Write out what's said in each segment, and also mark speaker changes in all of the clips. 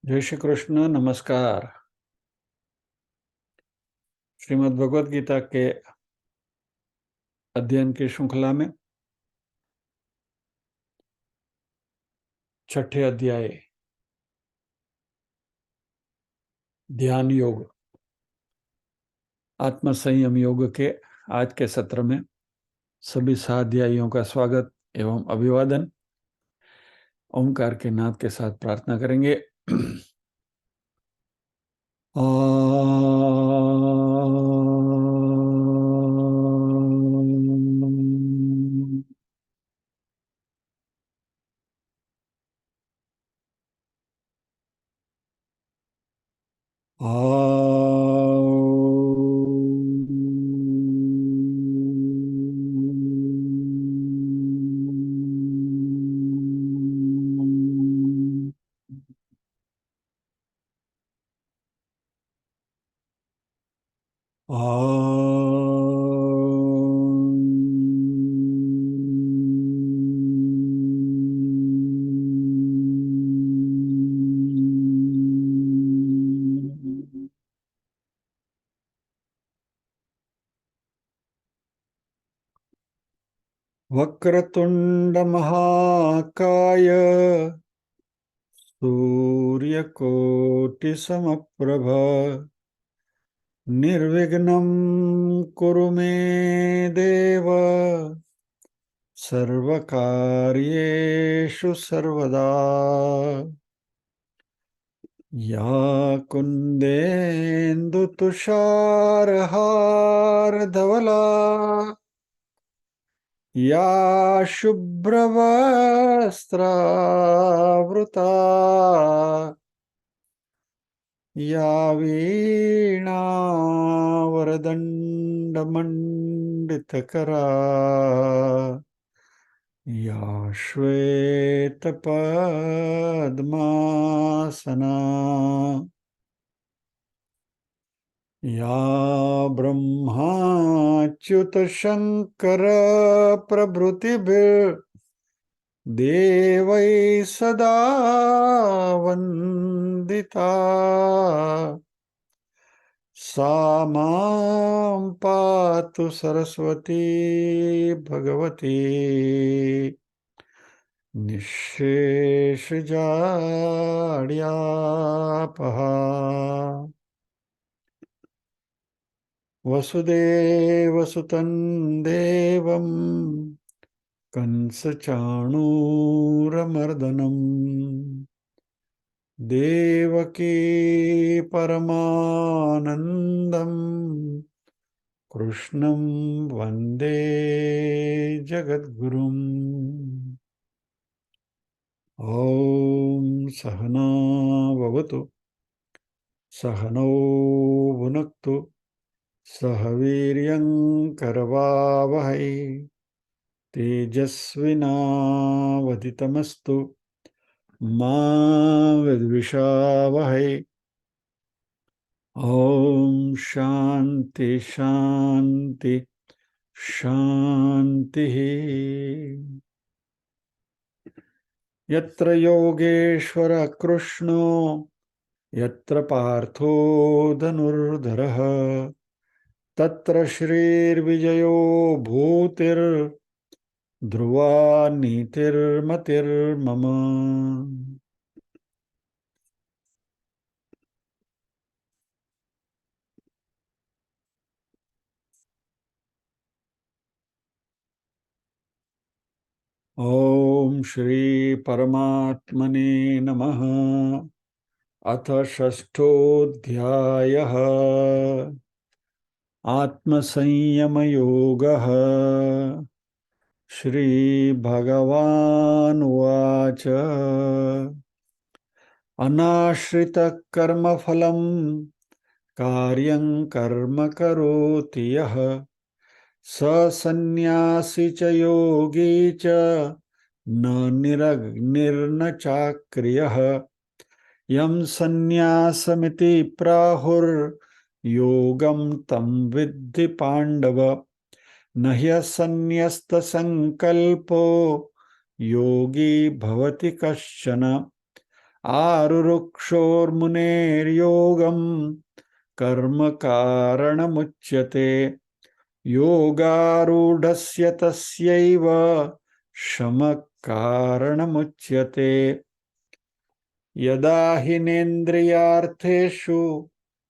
Speaker 1: जय श्री कृष्ण। नमस्कार। श्रीमद् भगवद गीता के अध्ययन की श्रृंखला में छठे अध्याय ध्यान योग आत्म संयम योग के आज के सत्र में सभी साध्यायियों का स्वागत एवं अभिवादन। ओंकार के नाद के साथ प्रार्थना करेंगे। वक्रतुंड महाकाय सूर्यकोटि समप्रभ निर्विघ्नं कुरु मे देव सर्वकार्येषु सर्वदा। या कुन्देन्दु तुषारहारधवला या शुभ्रवस्त्रावृता या वीणावरदण्डमण्डितकरा या श्वेतपद्मासना या ब्रह्माच्युतशङ्करप्रभृतिभिर्देवैः सदा वन्दिता सा मां पातु सरस्वती भगवती निःशेषजाड्यापहा। वसुदेवसुतं देवं कंसचाणूरमर्दनं देवकी परमानन्दं कृष्णं वन्दे जगद्गुरुम्। ॐ सहना भवतु सहनौ भुनक्तु सह वीर्यं करवावहै तेजस्विनावधितमस्तु मा विद्विषावहै। ॐ शान्ति शान्ति शान्तिः। यत्र योगेश्वर कृष्णो यत्र पार्थो धनुर्धरः तत्र श्रीर्विजयो भूतिर्ध्रुवा नीतिर्मतिर्मम। ओम श्री परमात्मने नमः। अथ षष्ठोऽध्यायः आत्मसंयमयोगः। श्रीभगवानुवाच अनाश्रितकर्मफलं कार्यं कर्म करोति यः स सन्न्यासी च योगी च न निरग्निर्न चाक्रियः। यं सन्न्यासमिति प्राहुर्योगं तं विद्धि पाण्डव न ह्यसन्न्यस्तसंकल्पो योगी भवति कश्चन। आरुरुक्षोर्मुनेर्योगम कर्म कारणमुच्यते योगारूढ़स्य तस्यैव शमः कारणमुच्यते यदा हिनेन्द्रियार्थेषु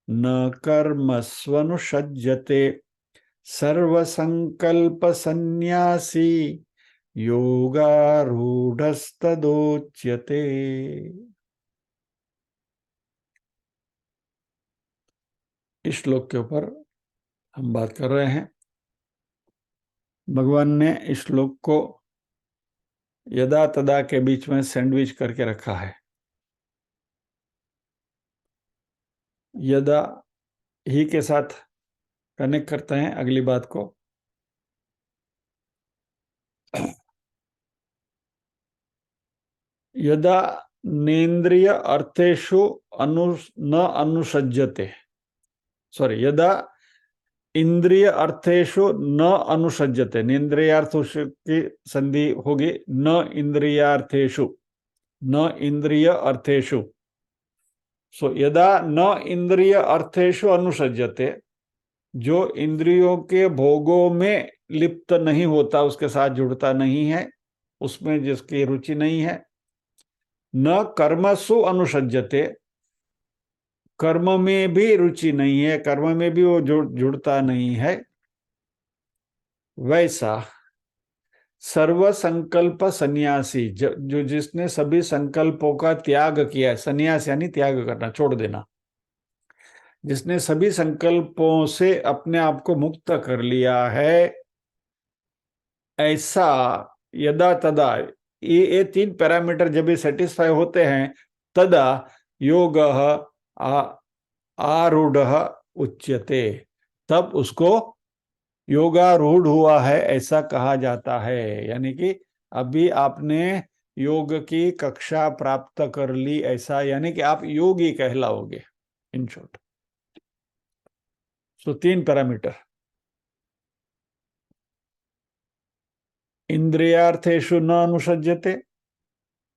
Speaker 1: न कर्मस्वनुषज्यते सर्वसंकल्पसन्न्यासी योगारूढ़स्तदोच्यते। इस श्लोक के ऊपर हम बात कर रहे हैं। भगवान ने इस श्लोक को यदा तदा के बीच में सैंडविच करके रखा है। यदा ही के साथ कनेक्ट करते हैं अगली बात को। यदा नेन्द्रिय अर्थेषु न अनुसज्जते, सॉरी, यदा इंद्रिय अर्थेषु न अनुसज्जते, नेन्द्रियार्थों की संधि होगी न इंद्रियार्थेषु, न इंद्रिय अर्थेषु। सो यदा न इंद्रिय अर्थेषु अनुसज्जते, जो इंद्रियों के भोगों में लिप्त नहीं होता, उसके साथ जुड़ता नहीं है, उसमें जिसकी रुचि नहीं है। न कर्मसु अनुसज्जते, कर्म में भी रुचि नहीं है, कर्म में भी वो जुड़ता नहीं है। वैसा सर्व संकल्प सन्यासी, जो जिसने सभी संकल्पों का त्याग किया है, सन्यास यानी त्याग करना, छोड़ देना, जिसने सभी संकल्पों से अपने आप को मुक्त कर लिया है, ऐसा यदा तदा, ये तीन पैरामीटर जब भी सेटिस्फाई होते हैं, तदा योग आरूढ़ उच्यते, तब उसको योगारूढ़ हुआ है ऐसा कहा जाता है। यानी कि अभी आपने योग की कक्षा प्राप्त कर ली ऐसा, यानी कि आप योगी कहलाओगे इन शॉर्ट। सो तीन पैरामीटर, इंद्रियार्थेषु न अनुसज्जते,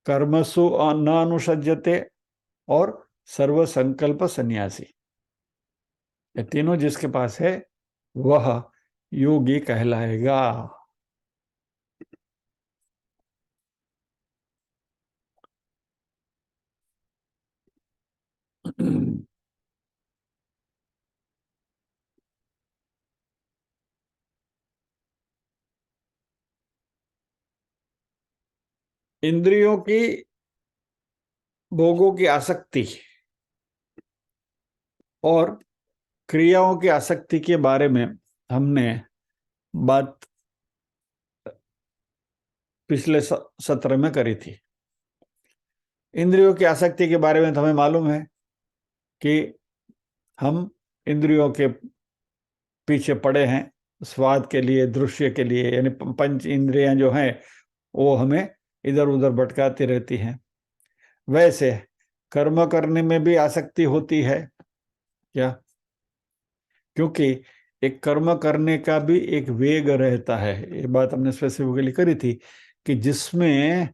Speaker 1: कर्मसु न अनुसज्जते और सर्व संकल्प सन्यासी। ये तीनों जिसके पास है वह योगी कहलाएगा। इंद्रियों की भोगों की आसक्ति और क्रियाओं की आसक्ति के बारे में हमने बात पिछले सत्र में करी थी। इंद्रियों की आसक्ति के बारे में तो हमें मालूम है कि हम इंद्रियों के पीछे पड़े हैं, स्वाद के लिए, दृश्य के लिए, यानी पंच इंद्रियां जो हैं वो हमें इधर उधर भटकाती रहती हैं। वैसे कर्म करने में भी आसक्ति होती है क्या? क्योंकि एक कर्म करने का भी एक वेग रहता है। ये बात हमने स्पेसिफिकली करी थी कि जिसमें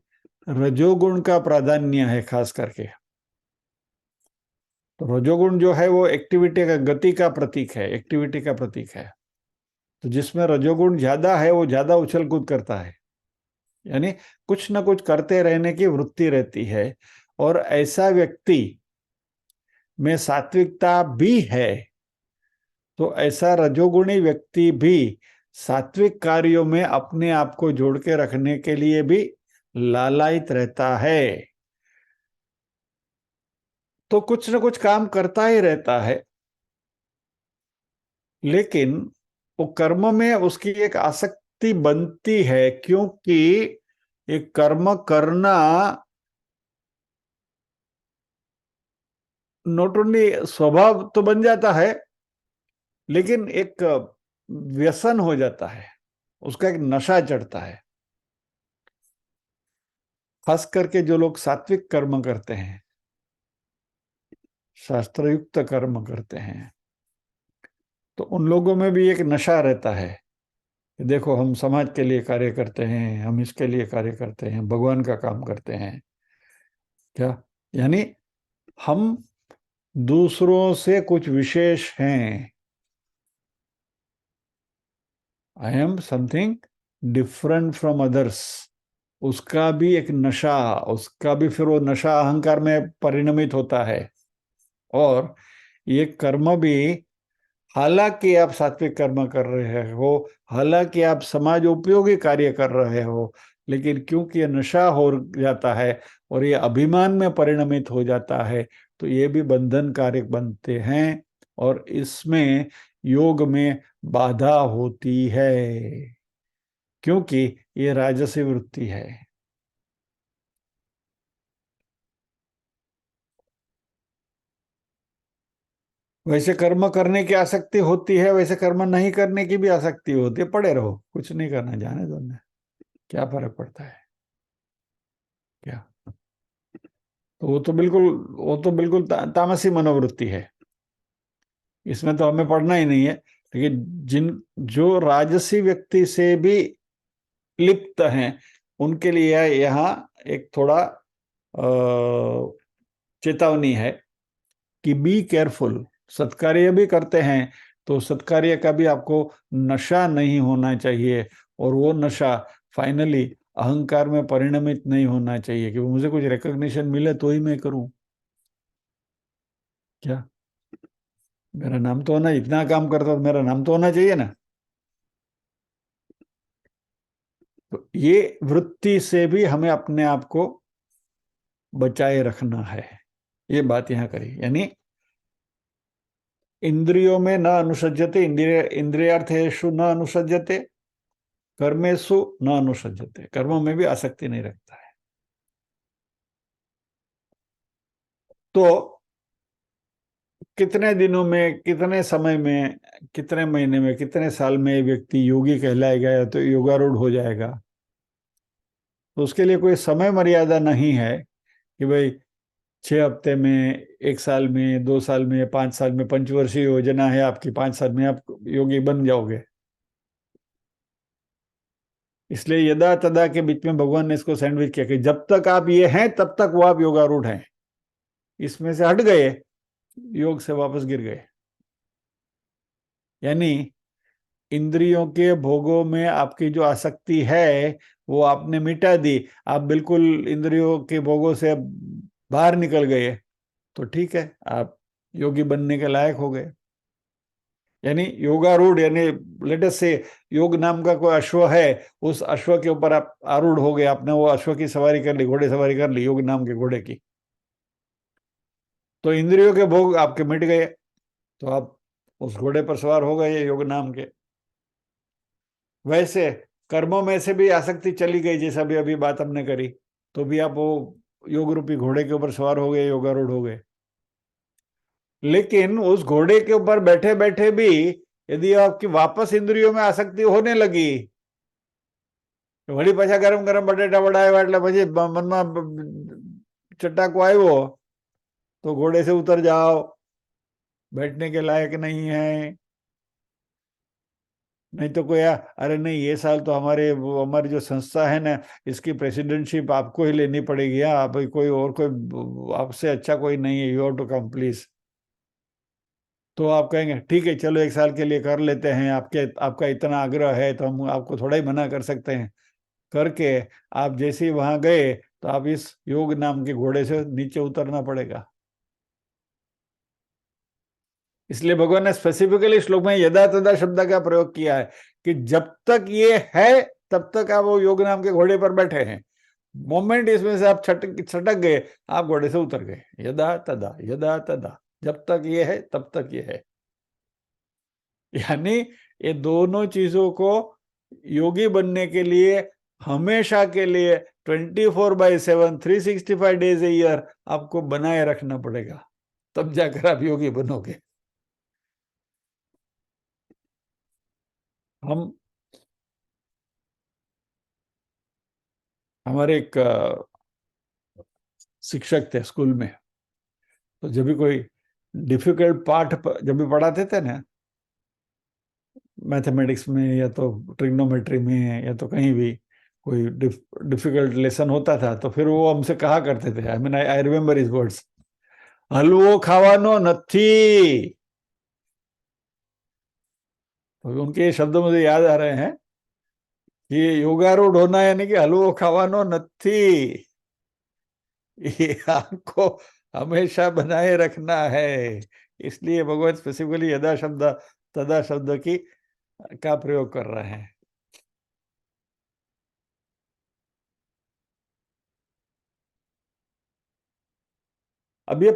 Speaker 1: रजोगुण का प्राधान्य है खास करके। तो रजोगुण जो है वो एक्टिविटी का, गति का प्रतीक है, एक्टिविटी का प्रतीक है। तो जिसमें रजोगुण ज्यादा है वो ज्यादा उछल कूद करता है, यानी कुछ ना कुछ करते रहने की वृत्ति रहती है। और ऐसा व्यक्ति में सात्विकता भी है, तो ऐसा रजोगुणी व्यक्ति भी सात्विक कार्यों में अपने आप को जोड़ के रखने के लिए भी लालायित रहता है। तो कुछ न कुछ काम करता ही रहता है, लेकिन वो कर्म में उसकी एक आसक्ति बनती है, क्योंकि एक कर्म करना नॉट ओनली स्वभाव तो बन जाता है, लेकिन एक व्यसन हो जाता है, उसका एक नशा चढ़ता है। खास करके जो लोग सात्विक कर्म करते हैं, शास्त्रयुक्त कर्म करते हैं, तो उन लोगों में भी एक नशा रहता है। देखो, हम समाज के लिए कार्य करते हैं, हम इसके लिए कार्य करते हैं, भगवान का काम करते हैं क्या। यानी हम दूसरों से कुछ विशेष हैं। I am something different from others. उसका भी एक नशा, उसका भी फिर वो नशा अहंकार में परिणमित होता है। और ये कर्म भी, हालांकि आप सात्विक कर्म कर रहे हो, हालांकि आप समाज उपयोगी कार्य कर रहे हो, लेकिन क्योंकि ये नशा हो जाता है और ये अभिमान में परिणमित हो जाता है, तो ये भी बंधन कारक बनते हैं और इसमें योग में बाधा होती है, क्योंकि ये राजसी वृत्ति है। वैसे कर्म करने की आसक्ति होती है, वैसे कर्म नहीं करने की भी आसक्ति होती है। पड़े रहो, कुछ नहीं करना, जाने दो ना, क्या फर्क पड़ता है क्या। तो वो तो बिल्कुल तामसी मनोवृत्ति है, इसमें तो हमें पढ़ना ही नहीं है। लेकिन जिन जो राजसी व्यक्ति से भी लिप्त हैं, उनके लिए यहाँ एक थोड़ा चेतावनी है कि बी केयरफुल। सत्कार्य भी करते हैं तो सत्कार्य का भी आपको नशा नहीं होना चाहिए, और वो नशा फाइनली अहंकार में परिणमित नहीं होना चाहिए कि मुझे कुछ रिकॉग्निशन मिले तो ही मैं करूं। क्या, मेरा नाम तो होना, इतना काम करता तो मेरा नाम तो होना चाहिए ना। तो ये वृत्ति से भी हमें अपने आप को बचाए रखना है, ये बात यहाँ करी। यानी इंद्रियों में न अनुसज्जते, इंद्रियार्थेषु न अनुसज्जते, कर्मेषु न अनुसज्जते, कर्मों में भी आसक्ति नहीं रखता है। तो कितने दिनों में, कितने समय में, कितने महीने में, कितने साल में ये व्यक्ति योगी कहलाएगा या तो योगारूढ़ हो जाएगा? तो उसके लिए कोई समय मर्यादा नहीं है कि भाई 6 हफ्ते में, 1 साल में, 2 साल में, 5 साल में, पंचवर्षीय योजना है आपकी, 5 साल में आप योगी बन जाओगे। इसलिए यदा तदा के बीच में भगवान ने इसको सैंडविच किया कि जब तक आप ये हैं तब तक वो आप योगारूढ़ हैं, इसमें से हट गए, योग से वापस गिर गए। यानी इंद्रियों के भोगों में आपकी जो आसक्ति है वो आपने मिटा दी, आप बिल्कुल इंद्रियों के भोगों से बाहर निकल गए, तो ठीक है, आप योगी बनने के लायक हो गए। यानी योगारूढ़, यानी लेट अस से योग नाम का कोई अश्व है, उस अश्व के ऊपर आप आरूढ़ हो गए, आपने वो अश्व की सवारी कर ली, घोड़े सवारी कर ली योग नाम के घोड़े की, तो इंद्रियों के भोग आपके मिट गए, तो आप उस घोड़े पर सवार हो गए योग नाम के। वैसे कर्मों में से भी आसक्ति चली गई, जैसा भी अभी बात हमने करी, तो भी आप वो योग रूपी घोड़े के ऊपर सवार हो गए, योगारूढ़ हो गए। लेकिन उस घोड़े के ऊपर बैठे बैठे भी यदि आपकी वापस इंद्रियों में आसक्ति होने लगी, वળી પાછા ગરમ ગરમ બટેટા વડાવ્યા એટલે પછી મનમાં ચટાકો આવ્યો, तो घोड़े से उतर जाओ, बैठने के लायक नहीं है। नहीं तो कोई अरे नहीं, ये साल तो हमारी जो संस्था है ना, इसकी प्रेसिडेंटशिप आपको ही लेनी पड़ेगी, आप कोई और, कोई आपसे अच्छा कोई नहीं है, you have to come please. तो आप कहेंगे ठीक है चलो 1 साल के लिए कर लेते हैं, आपका इतना आग्रह है तो हम आपको थोड़ा ही मना कर सकते हैं। करके आप जैसे ही वहां गए तो आप इस योग नाम के घोड़े से नीचे उतरना पड़ेगा। इसलिए भगवान ने स्पेसिफिकली श्लोक में यदा तदा शब्द का प्रयोग किया है कि जब तक ये है तब तक आप वो योग नाम के घोड़े पर बैठे हैं, मोमेंट इसमें से आप छटक छटक गए, आप घोड़े से उतर गए। यदा तदा, यदा तदा, जब तक ये है तब तक ये है। यानी ये दोनों चीजों को योगी बनने के लिए हमेशा के लिए 24/7 365 डेज ए ईयर आपको बनाए रखना पड़ेगा, तब जाकर आप योगी बनोगे। हम हमारे एक शिक्षक थे स्कूल में, तो जब भी कोई डिफिकल्ट पाठ जब भी पढ़ाते थे ना, मैथमेटिक्स में या तो ट्रिग्नोमेट्री में या तो कहीं भी, कोई डिफिकल्ट लेसन होता था तो फिर वो हमसे कहा करते थे, I mean I remember his words, हलवो खावानो नथी। तो उनके ये शब्द मुझे याद आ रहे हैं कि योगारूढ़ होना यानी कि हलवो खावानो नथी, ये आपको हमेशा बनाए रखना है। इसलिए भगवान स्पेसिफिकली यदा शब्द तदा शब्द की का प्रयोग कर रहे हैं। अब ये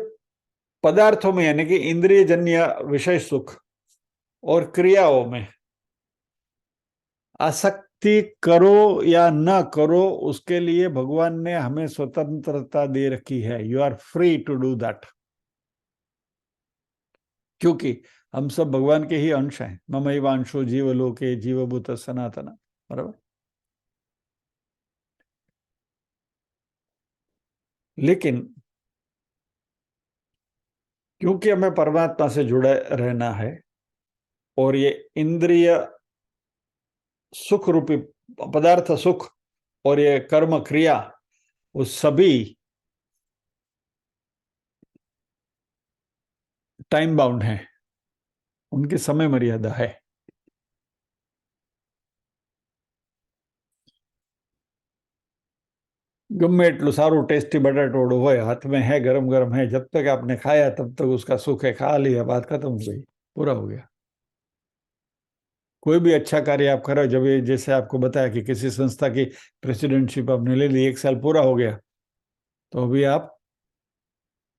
Speaker 1: पदार्थों में यानी कि इंद्रिय जन्य विषय सुख और क्रियाओं में आसक्ति करो या न करो, उसके लिए भगवान ने हमें स्वतंत्रता दे रखी है। You are free to do that, क्योंकि हम सब भगवान के ही अंश हैं। ममैवांशो जीवलोके जीवभूत सनातन, बराबर। लेकिन क्योंकि हमें परमात्मा से जुड़े रहना है और ये इंद्रिय सुख रूपी पदार्थ सुख और ये कर्म क्रिया, वो सभी टाइम बाउंड हैं, उनकी समय मर्यादा है। गमे એટલું સારું ટેસ્ટી બટાટોડું હોય, हाथ में है, गरम गरम है, जब तक आपने खाया तब तक उसका सुख है, खा लिया बात खत्म हो गई, पूरा हो गया। कोई भी अच्छा कार्य आप करो, जब ये जैसे आपको बताया कि किसी संस्था की प्रेसिडेंटशिप आपने ले ली, 1 साल पूरा हो गया, तो अभी आप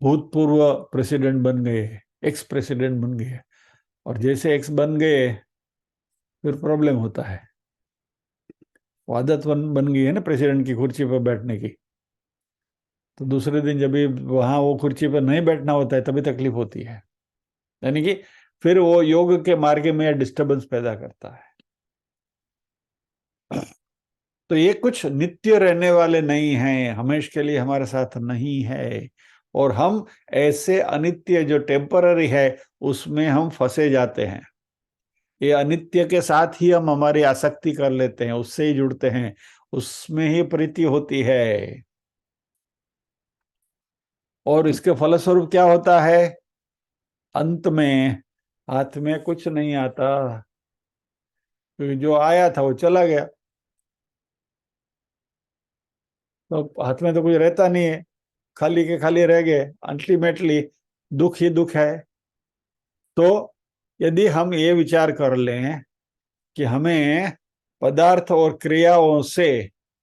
Speaker 1: भूतपूर्व प्रेसिडेंट बन गए, एक्स प्रेसिडेंट बन गए। और जैसे एक्स बन गए फिर प्रॉब्लम होता है, वो आदत बन गई है ना प्रेसिडेंट की कुर्सी पर बैठने की। तो दूसरे दिन जब भी वहां वो कुर्सी पर नहीं बैठना होता है तभी तकलीफ होती है, यानी कि फिर वो योग के मार्ग में डिस्टरबेंस पैदा करता है। तो ये कुछ नित्य रहने वाले नहीं हैं, हमेशा के लिए हमारे साथ नहीं है। और हम ऐसे अनित्य जो टेम्पररी है उसमें हम फंसे जाते हैं। ये अनित्य के साथ ही हम हमारी आसक्ति कर लेते हैं, उससे ही जुड़ते हैं, उसमें ही प्रीति होती है। और इसके फलस्वरूप क्या होता है, अंत में हाथ में कुछ नहीं आता, क्योंकि जो आया था वो चला गया, तो हाथ में तो कुछ रहता नहीं है, खाली के खाली रह गए। अल्टीमेटली दुख ही दुख है। तो यदि हम ये विचार कर लें कि हमें पदार्थ और क्रियाओं से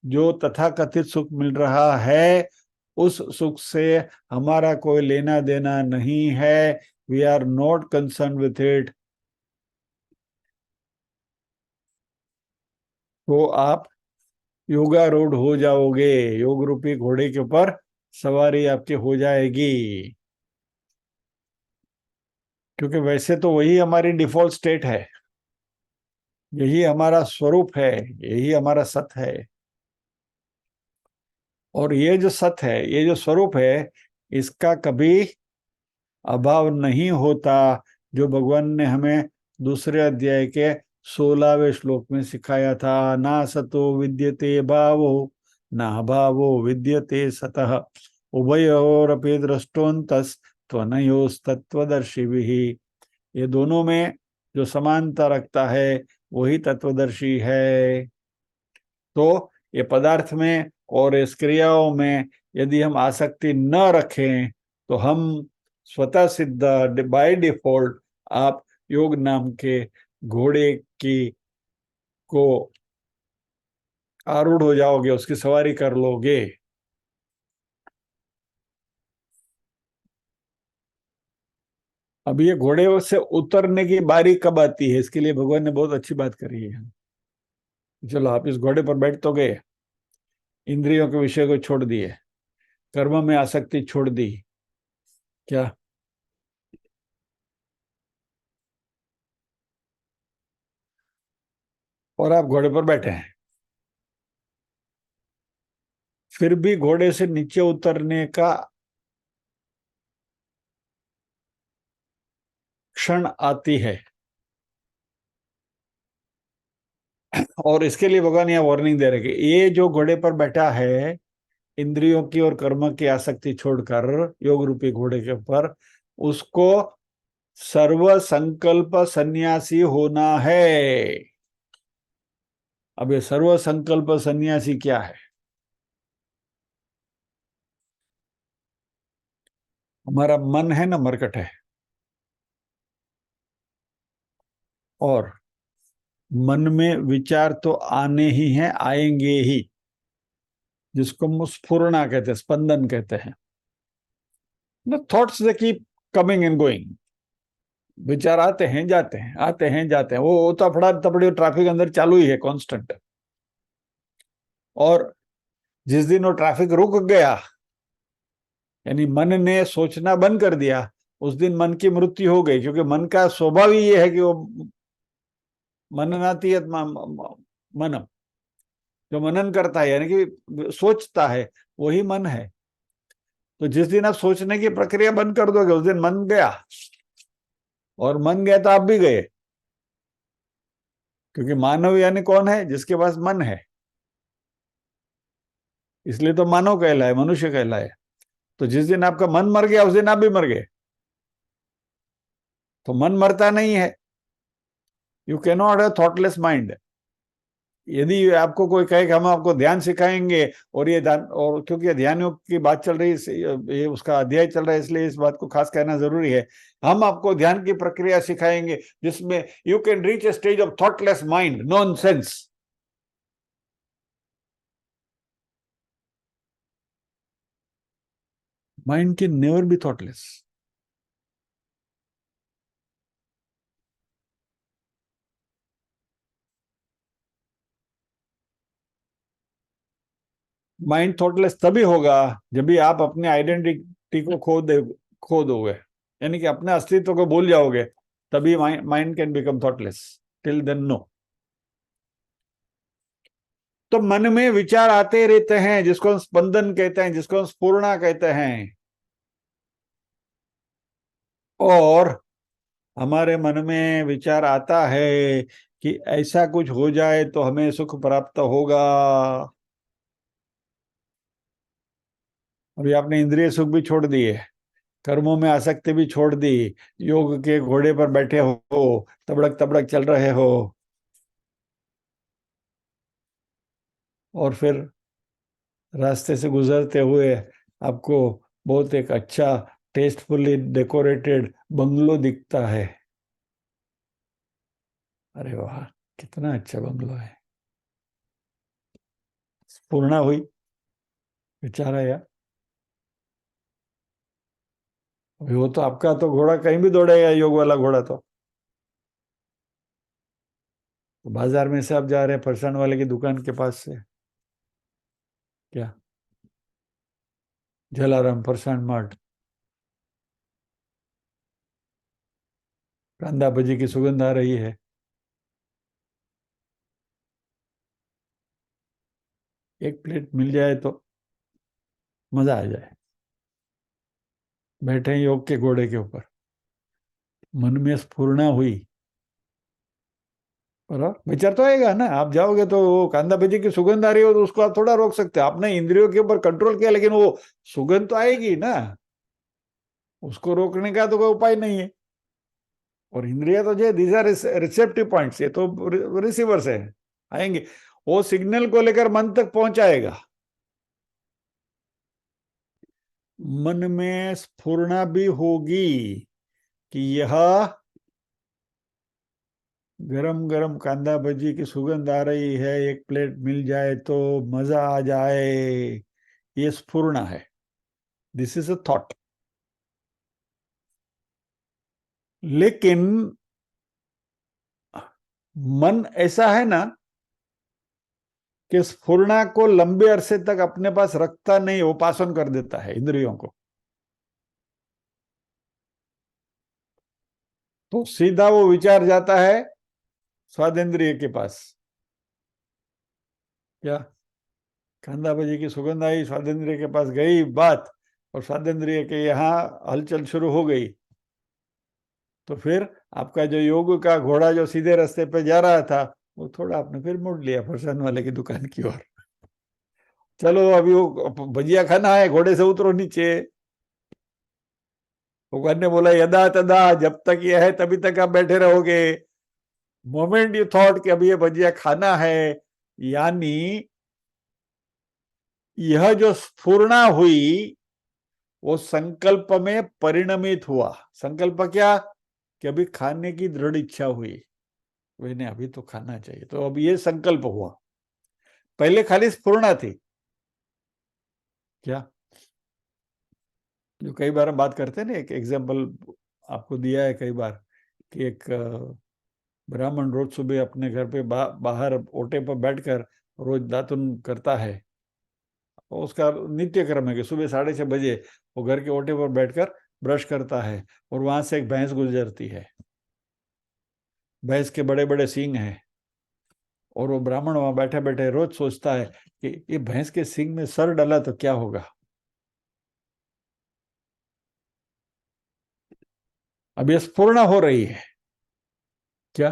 Speaker 1: जो तथाकथित सुख मिल रहा है, उस सुख से हमारा कोई लेना देना नहीं है, we are not concern with it, तो आप योगारूढ़ हो जाओगे, योग रूपी घोड़े के ऊपर सवारी आपकी हो जाएगी। क्योंकि वैसे तो वही हमारी डिफॉल्ट स्टेट है, यही हमारा स्वरूप है, यही हमारा सत है। और ये जो सत है, ये जो स्वरूप है, इसका कभी अभाव नहीं होता, जो भगवान ने हमें दूसरे अध्याय के 16वें श्लोक में सिखाया था। ना सतो विद्यते भावो ना भावो विद्यते सतः उभयोरपि दृष्टोन्तस त्वनयोस्तत्वदर्शिभिः। ये दोनों में जो समानता रखता है वही तत्वदर्शी है। तो ये पदार्थ में और इस क्रियाओं में यदि हम आसक्ति न रखें तो हम स्वतः सिद्ध बाय डिफॉल्ट आप योग नाम के घोड़े की को आरूढ़ हो जाओगे, उसकी सवारी कर लोगे। अब ये घोड़े से उतरने की बारी कब आती है, इसके लिए भगवान ने बहुत अच्छी बात करी है। चलो आप इस घोड़े पर बैठ तो गए, इंद्रियों के विषय को छोड़ दिए, कर्म में आसक्ति छोड़ दी, क्या और आप घोड़े पर बैठे हैं, फिर भी घोड़े से नीचे उतरने का क्षण आती है और इसके लिए भगवान यहाँ वार्निंग दे रहे कि ये जो घोड़े पर बैठा है, इंद्रियों की और कर्म की आसक्ति छोड़कर योग रूपी घोड़े के ऊपर, उसको सर्व संकल्प सन्यासी होना है। अब ये सर्व संकल्प सन्यासी क्या है? हमारा मन है ना, मरकट है, और मन में विचार तो आने ही हैं, आएंगे ही, जिसको हम स्फुरणा कहते हैं, स्पंदन कहते हैं ना। Thoughts they keep coming and going, विचार आते हैं जाते हैं, आते हैं जाते हैं, वो तफड़ा तफड़ी ट्रैफिक अंदर चालू ही है कांस्टेंट। और जिस दिन वो ट्रैफिक रुक गया, यानी मन ने सोचना बंद कर दिया, उस दिन मन की मृत्यु हो गई, क्योंकि मन का स्वभाव ही ये है कि वो मननाती मनम, जो मनन करता है यानी कि सोचता है, वही मन है। तो जिस दिन आप सोचने की प्रक्रिया बंद कर दोगे, उस दिन मन गया, और मन गया तो आप भी गए, क्योंकि मानव यानी कौन है? जिसके पास मन है, इसलिए तो मानव कहलाए, मनुष्य कहलाए। तो जिस दिन आपका मन मर गया, उस दिन आप भी मर गए। तो मन मरता नहीं है। You can not have thoughtless mind. यदि आपको कोई कहे कि हम आपको ध्यान सिखाएंगे, और ये ध्यान, और क्योंकि ध्यान योग की बात चल रही है, ये उसका अध्याय चल रहा है, इसलिए इस बात को खास कहना जरूरी है। हम आपको ध्यान की प्रक्रिया सिखाएंगे जिसमें you can reach a stage of thoughtless mind, nonsense. Mind can never be thoughtless. Mind thoughtless तभी होगा जब भी आप अपने आइडेंटिटी को खो दोगे, यानी कि अपने अस्तित्व को भूल जाओगे, तभी mind can become thoughtless. Till then no. तो मन में विचार आते रहते हैं, जिसको हम स्पंदन कहते हैं, जिसको हम स्फुरणा कहते हैं। और हमारे मन में विचार आता है कि ऐसा कुछ हो जाए तो हमें सुख प्राप्त होगा। अभी आपने इंद्रिय सुख भी छोड़ दिए, कर्मों में आसक्ति भी छोड़ दी, योग के घोड़े पर बैठे हो, तबड़क तबड़क चल रहे हो, और फिर रास्ते से गुजरते हुए आपको बहुत एक अच्छा टेस्टफुली डेकोरेटेड बंगलो दिखता है। अरे वाह, कितना अच्छा बंगलो है। पूर्णा हुई, विचार आया। अभी वो तो आपका तो घोड़ा कहीं भी दौड़ेगा, योग वाला घोड़ा तो बाजार में से आप जा रहे हैं फरसान वाले की दुकान के पास से, क्या जलाराम फरसान मार्ट, कांदा भजी की सुगंध आ रही है। एक प्लेट मिल जाए तो मजा आ जाए। बैठे हैं योग के घोड़े के ऊपर, मन में स्फुरणा हुई, और विचार तो आएगा ना। आप जाओगे तो वो कांदा भजी की सुगंध आ रही हो तो उसको आप थोड़ा रोक सकते हो, आपने इंद्रियों के ऊपर कंट्रोल किया, लेकिन वो सुगंध तो आएगी ना, उसको रोकने का तो कोई उपाय नहीं है। और इंद्रिया तो जो दीज आर रिसेप्टिव पॉइंट्स, ये तो रिसीवर्स है, आएंगे, वो सिग्नल को लेकर मन तक पहुंचाएगा। मन में स्फुरणा भी होगी कि यह गरम गरम कांदा भजी की सुगंध आ रही है, एक प्लेट मिल जाए तो मजा आ जाए, ये स्फुरणा है। This is a thought. लेकिन मन ऐसा है ना कि स्फुरणा को लंबे अरसे तक अपने पास रखता नहीं, वो पास ऑन कर देता है इंद्रियों को। तो सीधा वो विचार जाता है स्वादेंद्रिय के पास, क्या कांदा भजी की सुगंध आई, स्वादेंद्रिय के पास गई बात, और स्वादेंद्रिय के यहाँ हलचल शुरू हो गई। तो फिर आपका जो योग का घोड़ा जो सीधे रास्ते पे जा रहा था, वो थोड़ा आपने फिर मुड़ लिया फरसान वाले की दुकान की ओर। चलो अभी वो भजिया खाना है, घोड़े से उतरो नीचे। भगवान ने बोला यदा तदा, जब तक ये है तभी तक आप बैठे रहोगे। मोमेंट यू थॉट कि अभी ये भजिया खाना है, यानी यह जो स्फुरणा हुई वो संकल्प में परिणमित हुआ। संकल्प क्या? कि अभी खाने की दृढ़ इच्छा हुई, मैंने अभी तो खाना चाहिए, तो अब ये संकल्प हुआ। पहले खाली स्फुरणा थी। क्या? जो कई बार हम बात करते हैं ना, एक एग्जाम्पल आपको दिया है कई बार कि एक ब्राह्मण रोज सुबह अपने घर पे बाहर ओटे पर बैठकर रोज दातुन करता है। उसका नित्य क्रम है कि सुबह 6:30 बजे वो घर के ओटे पर बैठकर ब्रश करता है, और वहां से एक भैंस गुजरती है। भैंस के बड़े बड़े सींग हैं, और वो ब्राह्मण वहां बैठे बैठे रोज सोचता है कि ये भैंस के सींग में सर डाला तो क्या होगा। अब ये स्फुरणा हो रही है। क्या?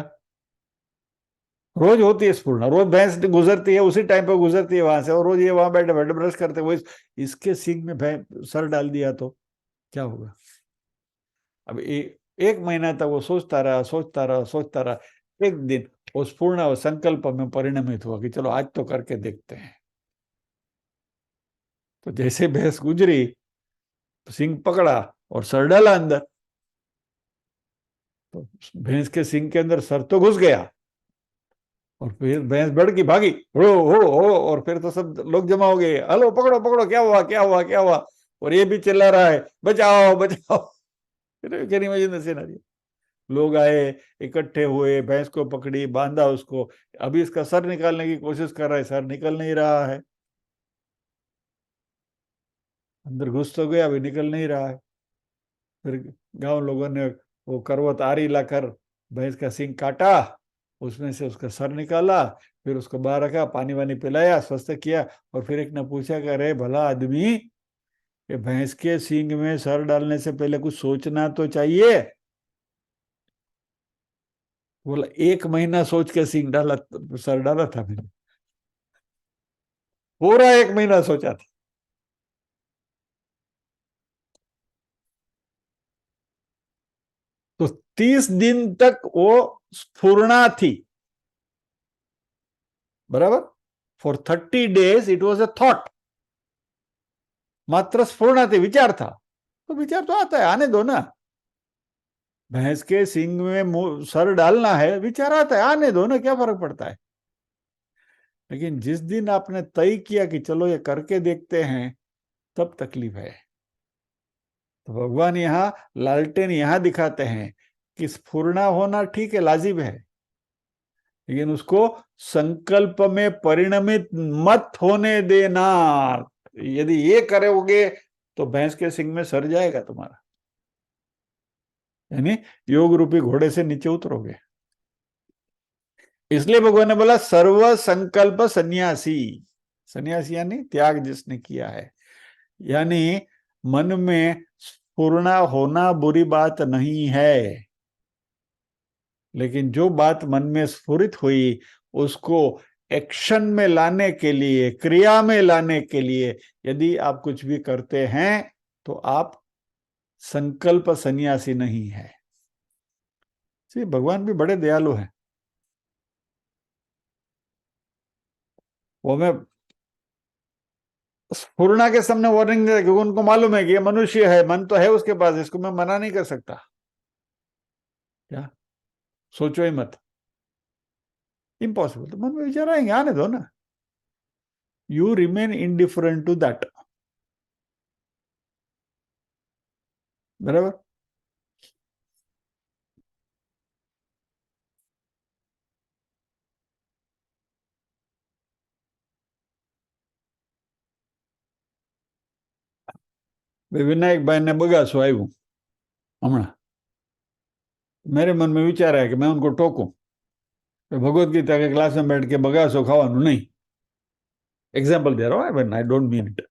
Speaker 1: रोज होती है स्फुरणा, रोज भैंस गुजरती है, उसी टाइम पर गुजरती है वहां से, और रोज ये वहां बैठे बैठे ब्रश करते हुए इसके सींग में सर डाल दिया तो क्या होगा। अब एक महीना तक वो सोचता रहा, सोचता रहा, सोचता रहा। एक दिन वो स्फुरणा संकल्प में परिणमित हुआ कि चलो आज तो करके देखते हैं। तो जैसे भैंस गुजरी, सिंह पकड़ा और सर डाला अंदर, तो भैंस के सिंह के अंदर सर तो घुस गया, और फिर भैंस बढ़ की भागी, हो, और फिर तो सब लोग जमा हो गए, हेलो पकड़ो पकड़ो, क्या हुआ क्या हुआ क्या हुआ। और ये भी चिल्ला रहा है, बचाओ बचाओ। Can imagine the scenario. लोग आए, इकट्ठे हुए, भैंस को पकड़ी, बांधा उसको। अभी इसका सर निकालने की कोशिश कर रहा है, सर निकल नहीं रहा है। अंदर घुस तो गया, अभी निकल नहीं रहा है। फिर गांव लोगों ने वो करवत आरी लाकर भैंस का सींग काटा, उसमें से उसका सर निकाला, फिर उसको बाहर रखा, पानी वानी पिलाया, स्वस्थ किया। और फिर एक ने पूछा कि अरे भला आदमी, ये भैंस के सींग में सर डालने से पहले कुछ सोचना तो चाहिए। बोला 1 महीना सोच के सींग डाला, सर डाला था मैंने, पूरा 1 महीना सोचा था। तो 30 दिन तक वो स्फुरणा थी, बराबर। For 30 days it was a thought, मात्र स्फुरणा थी, विचार था। तो विचार तो आता है, आने दो ना। भैंस के सींग में सर डालना है, विचार आता है, आने दो ना, क्या फर्क पड़ता है। लेकिन जिस दिन आपने तय किया कि चलो ये करके देखते हैं, तब तकलीफ है। तो भगवान यहाँ लालटेन यहाँ दिखाते हैं कि स्फुरणा होना ठीक है, लाजिब है, लेकिन उसको संकल्प में परिणमित मत होने देना। यदि ये करोगे तो भैंस के सिंग में सर जाएगा तुम्हारा, यानी योग रूपी घोड़े से नीचे उतरोगे। इसलिए भगवान ने बोला सर्व संकल्प सन्यासी। सन्यासी यानी त्याग जिसने किया है, यानी मन में स्फुरणा होना बुरी बात नहीं है, लेकिन जो बात मन में स्फुरित हुई उसको एक्शन में लाने के लिए, क्रिया में लाने के लिए यदि आप कुछ भी करते हैं तो आप संकल्प सन्यासी नहीं है। भगवान भी बड़े दयालु हैं। वो मैं स्फुरणा के सामने वार्निंग दे, क्योंकि उनको मालूम है कि ये मनुष्य है, मन तो है उसके पास, इसको मैं मना नहीं कर सकता। क्या? सोचो ही मत, इम्पॉसिबल। तो मन में विचार आएंगे, आने दो ना। You remain indifferent to that, बराबर। विनायक भाई ने बगासो આવ્યું હમણાં, मेरे मन में विचार है कि मैं उनको टोकूं, तो भगवत गीता के क्लास में बैठ के बगासो खावानू नहीं। एग्जाम्पल दे रहा हूँ, आई डोंट मीन इट,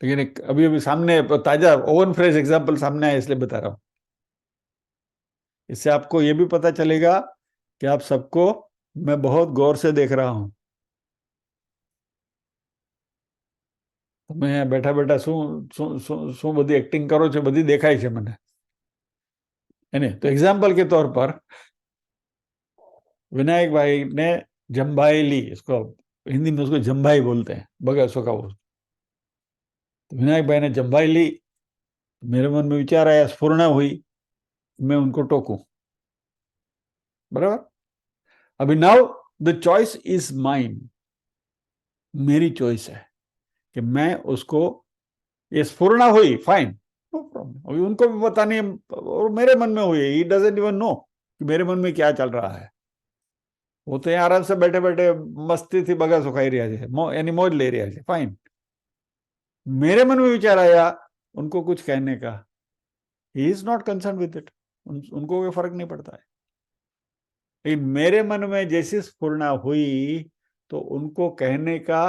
Speaker 1: लेकिन एक अभी अभी सामने ताजा ओवन फ्रेश एग्जाम्पल सामने आया, इसलिए बता रहा हूँ। इससे आपको ये भी पता चलेगा कि आप सबको मैं बहुत गौर से देख रहा हूं। તમે બેઠા બેઠા શું શું શું શું બધી એક્ટિંગ કરો છો, બધી દેખાય છે મને એને। तो एग्जाम्पल के तौर पर विनायक भाई ने जम्भाई ली, इसको हिंदी में उसको जम्भाई बोलते हैं, बगैर का वो। तो विनायक भाई ने जम्भाई ली, मेरे मन में विचार आया, स्फुरणा हुई, मैं उनको टोकूं, बराबर। अभी now the choice is mine, मेरी चॉइस है कि मैं उसको, ये स्फुरणा हुई, फाइन, नो प्रॉब्लम, अभी उनको भी पता नहीं, और मेरे मन में हुई, ही डजंट इवन नो कि मेरे मन में क्या चल रहा है। वो तो यहाँ आराम से बैठे बैठे मस्ती थी, बगा सुखाई रहा है, यानी मौज ले रहा है, फाइन। मेरे मन में विचार आया उनको कुछ कहने का, he is not concern with it, उनको कोई फर्क नहीं पड़ता है। लेकिन मेरे मन में जैसी स्फुरणा हुई तो उनको कहने का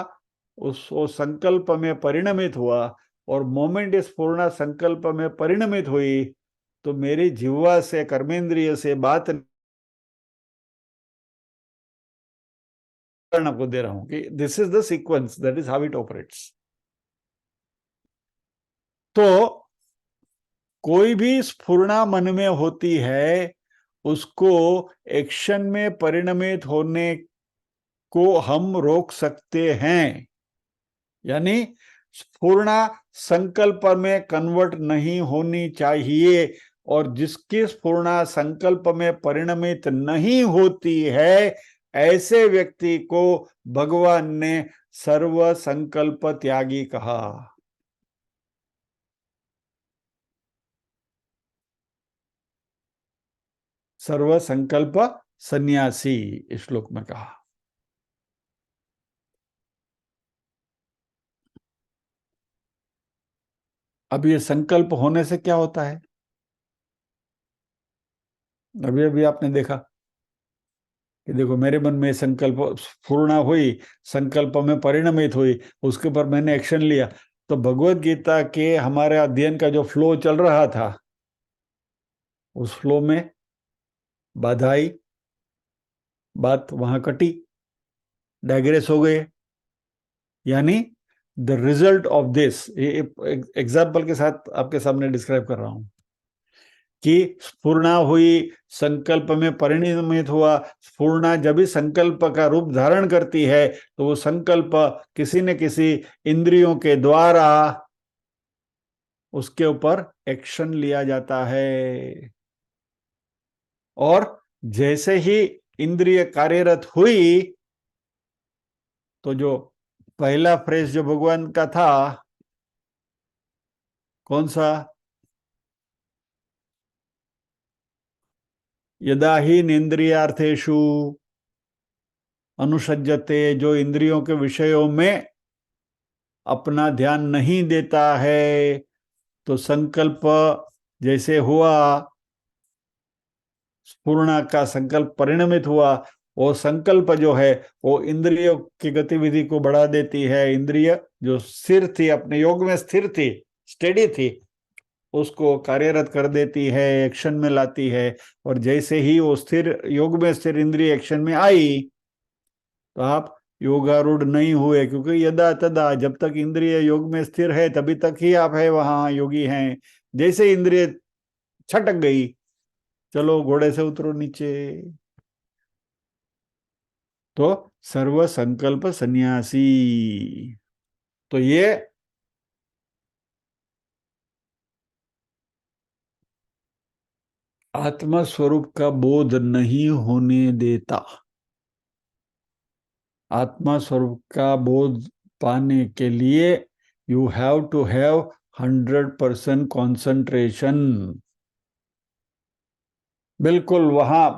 Speaker 1: उस वो संकल्प में परिणमित हुआ, और मोमेंट इस पूर्ण संकल्प में परिणमित हुई तो मेरी जिह्वा से, कर्मेंद्रिय से बात आपको दे रहा हूं कि this is the sequence, that is how it operates. तो कोई भी स्फुरणा मन में होती है, उसको एक्शन में परिणमित होने को हम रोक सकते हैं, यानी स्फुरणा संकल्प में कन्वर्ट नहीं होनी चाहिए, और जिसकी स्फुरणा संकल्प में परिणमित नहीं होती है, ऐसे व्यक्ति को भगवान ने सर्व संकल्प त्यागी कहा। सर्व संकल्प सन्यासी इस श्लोक में कहा। अब ये संकल्प होने से क्या होता है, अभी अभी आपने देखा कि देखो मेरे मन में संकल्प स्फुरणा हुई, संकल्प में परिणमित हुई, उसके ऊपर मैंने एक्शन लिया। तो भगवत गीता के हमारे अध्ययन का जो फ्लो चल रहा था, उस फ्लो में बाधा आई, बात वहां कटी, डाइग्रेस हो गए। यानी the result of this, example के साथ आपके सामने डिस्क्राइब कर रहा हूं कि स्फुरणा हुई, संकल्प में परिणमित हुआ। स्फुरणा जब भी संकल्प का रूप धारण करती है तो वो संकल्प किसी न किसी इंद्रियों के द्वारा उसके ऊपर एक्शन लिया जाता है, और जैसे ही इंद्रिय कार्यरत हुई तो जो पहला फ्रेज जो भगवान का था, कौन सा, यदा ही इंद्रियार्थेषु अनुसज्जते, जो इंद्रियों के विषयों में अपना ध्यान नहीं देता है, तो संकल्प जैसे हुआ, स्फुरणा का संकल्प परिणमित हुआ, वो संकल्प जो है वो इंद्रियों की गतिविधि को बढ़ा देती है। इंद्रिय जो स्थिर थी, अपने योग में स्थिर थी, स्टेडी थी, उसको कार्यरत कर देती है, एक्शन में लाती है। और जैसे ही वो स्थिर, योग में स्थिर इंद्रिय एक्शन में आई तो आप योगारूढ़ नहीं हुए, क्योंकि यदा तदा, जब तक इंद्रिय योग में स्थिर है तभी तक ही आप है वहां योगी हैं। जैसे इंद्रिय छटक गई, चलो घोड़े से उतरो नीचे। तो सर्व संकल्प सन्यासी, तो ये आत्मा स्वरूप का बोध नहीं होने देता। आत्मा स्वरूप का बोध पाने के लिए you have to have 100% concentration. बिल्कुल वहां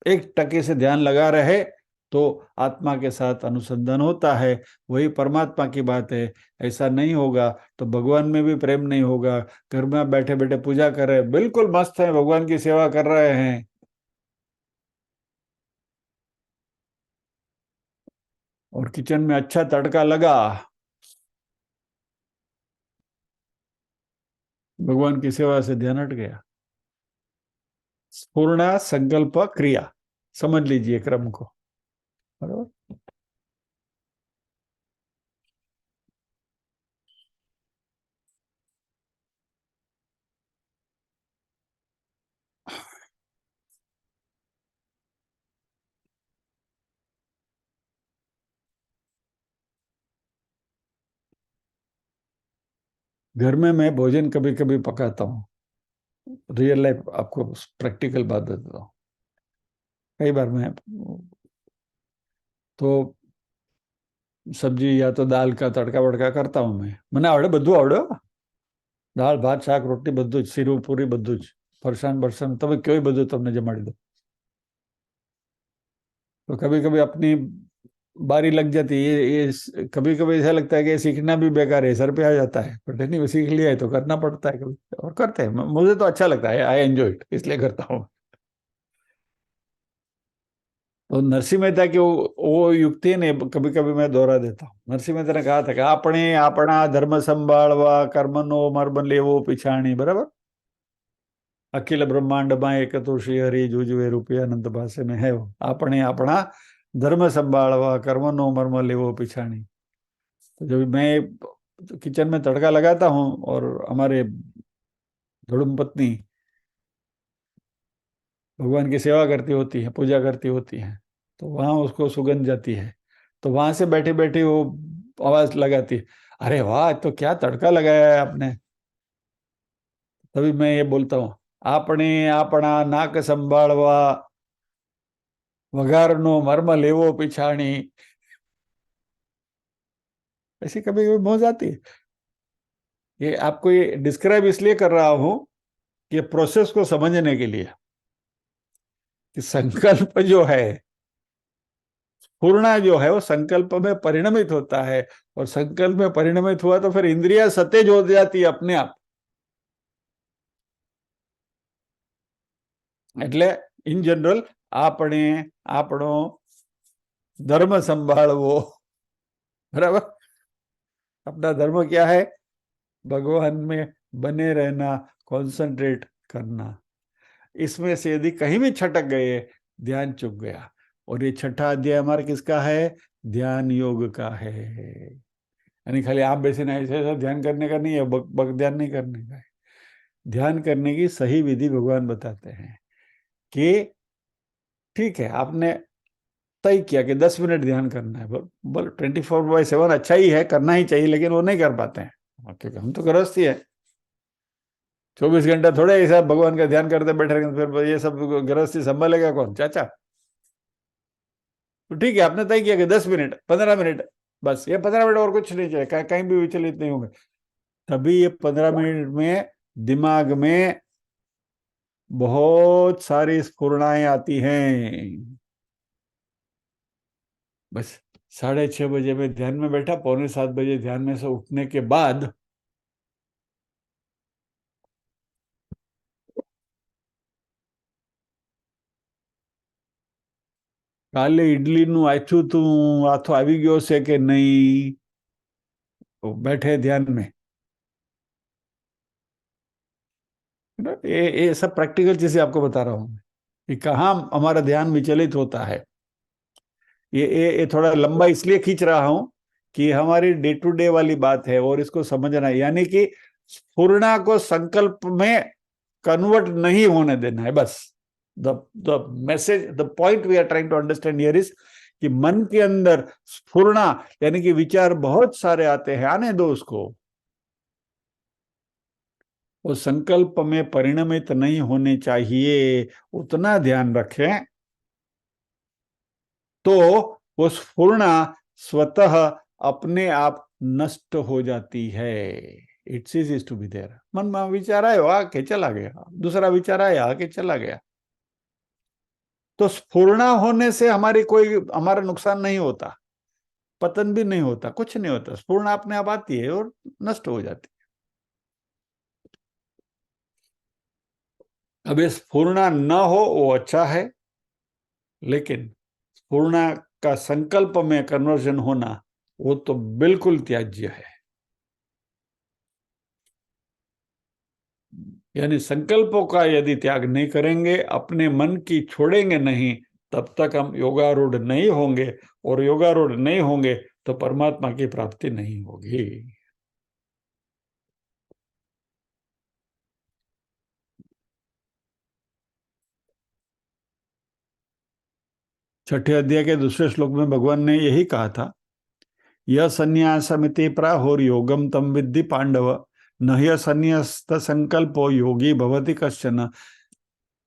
Speaker 1: एक टके से ध्यान लगा रहे तो आत्मा के साथ अनुसंधान होता है, वही परमात्मा की बात है। ऐसा नहीं होगा तो भगवान में भी प्रेम नहीं होगा। घर में बैठे बैठे पूजा कर रहे हैं, बिल्कुल मस्त है, भगवान की सेवा कर रहे हैं, और किचन में अच्छा तड़का लगा, भगवान की सेवा से ध्यान हट गया। पूर्ण संकल्प क्रिया, समझ लीजिए क्रम को। बराबर। घर में मैं भोजन कभी कभी पकाता हूँ। रियल लाइफ आपको प्रैक्टिकल बात बताता हूँ। कई बार मैं तो सब्जी या तो दाल का तड़का वड़का करता हूँ मैं। મને આવડે બધું આવડે હો. દાળ ભાત શાક રોટલી બધું જ, શીરું પૂરી બધું જ, ફરસાણ બરસાણ તમે કયો બધું તમને જમાડી દો. तो कभी कभी अपनी बारी लग जाती है। ये कभी कभी ऐसा लगता है कि सीखना भी बेकार है, सर पे आ जाता है, बट नहीं वो सीख लिया है तो करना पड़ता है कभी, और करते हैं। मुझे तो अच्छा लगता है, आई एंजॉय इट, इसलिए करता हूँ। तो नरसिंह मेहता की वो युक्ति ने कभी कभी मैं दोहरा देता हूँ। नरसिंह मेहता ने कहा था कि આપણે આપણા ધર્મ સંભાળવા કર્મનો મર્મ લેવો પીછાણી, બરાબર। अखिल ब्रह्मांड में एक तो श्री हरि जूझवे रूपये अनंत भाषे में है वो। આપણે આપણા धर्म संभाળવા कर्मनो मर्म लेवो पिछाणी। तो जब मैं किचन में तड़का लगाता हूँ और हमारे धड़ुम पत्नी भगवान की सेवा करती होती है, पूजा करती होती है, तो वहां उसको सुगंध जाती है। तो वहां से बैठे बैठे वो आवाज लगाती है, अरे वाह तो क्या तड़का लगाया है आपने। तभी मैं ये बोलता हूँ, આપણે આપણા નાક સંભાળવા વઘારનો મર્મ લેવો पिछाणी। ऐसी कभी कभी मौज आती है। ये आपको ये डिस्क्राइब इसलिए कर रहा हूं कि प्रोसेस को समझने के लिए, कि संकल्प जो है, पूर्णा जो है वो संकल्प में परिणमित होता है, और संकल्प में परिणमित हुआ तो फिर इंद्रिया सतेज हो जाती है अपने आप। એટલે इन जनरल આપણે આપણો धर्म संभाळવો, बराबर। अपना धर्म क्या है? भगवान में बने रहना, कॉन्सेंट्रेट करना। इसमें से यदि कहीं भी छटक गए, ध्यान चुक गया। और ये छठा अध्याय हमारा किसका है? ध्यान योग का है। यानी खाली आप बैसे ऐसे ऐसा ध्यान करने का नहीं है, बक बक ध्यान नहीं करने का है। ध्यान करने की सही विधि भगवान बताते हैं कि ठीक है, आपने तय किया कि 10 मिनट ध्यान करना है, बोल 24/7 अच्छा ही है, करना ही चाहिए, लेकिन वो नहीं कर पाते हैं क्योंकि हम तो गृहस्थी है। 24 घंटा थोड़े ऐसा भगवान का ध्यान करते बैठे रहेंगे, फिर ये सब गृहस्थी संभालेगा कौन, चाचा। तो ठीक है, आपने तय किया कि 10 मिनट 15 मिनट, बस ये 15 मिनट और कुछ नहीं चाहिए, कहीं भी विचलित नहीं होंगे। तभी ये 15 मिनट में दिमाग में बहुत सारी स्फुरणाएं आती हैं। बस 6:30 बजे में ध्यान में बैठा, 6:45 ध्यान में से उठने के बाद કાલે ઇડલીનું આથું તું આથો આવી ગયો છે કે नहीं, तो बैठे ध्यान में। ये सब प्रैक्टिकल चीजें आपको बता रहा हूँ कि कहाँ हमारा ध्यान विचलित होता है। ये थोड़ा लंबा इसलिए खींच रहा हूं कि हमारी डे टू डे वाली बात है, और इसको समझना है। यानी कि स्फुरना को संकल्प में कन्वर्ट नहीं होने देना है, बस। The message, the point we are trying to understand here is कि मन के अंदर स्फुरना यानी कि विचार बहुत सारे आते हैं, आने दो उसको। वो संकल्प में परिणमित नहीं होने चाहिए, उतना ध्यान रखें, तो वो स्फुरना स्वतः अपने आप नष्ट हो जाती है। It ceases to be there. मन में विचार आयो आके चला गया, दूसरा विचार आया आके चला गया। तो स्फुरना होने से हमारी कोई हमारा नुकसान नहीं होता, पतन भी नहीं होता, कुछ नहीं होता। स्फुरना अपने आप आती है और नष्ट हो जाती है। अब ये स्फुरना न हो वो अच्छा है, लेकिन स्फुरना का संकल्प में कन्वर्जन होना वो तो बिल्कुल त्याज्य है। यानी संकल्पों का यदि त्याग नहीं करेंगे, अपने मन की छोड़ेंगे नहीं, तब तक हम योगारूढ़ नहीं होंगे, और योगारूढ़ नहीं होंगे तो परमात्मा की प्राप्ति नहीं होगी। छठे अध्याय के दूसरे श्लोक में भगवान ने यही कहा था, यह संन्यासमिति प्राहुर योगम तम विद्धि पांडव, न यह संन्यस्त संकल्पो योगी भवति कश्चन।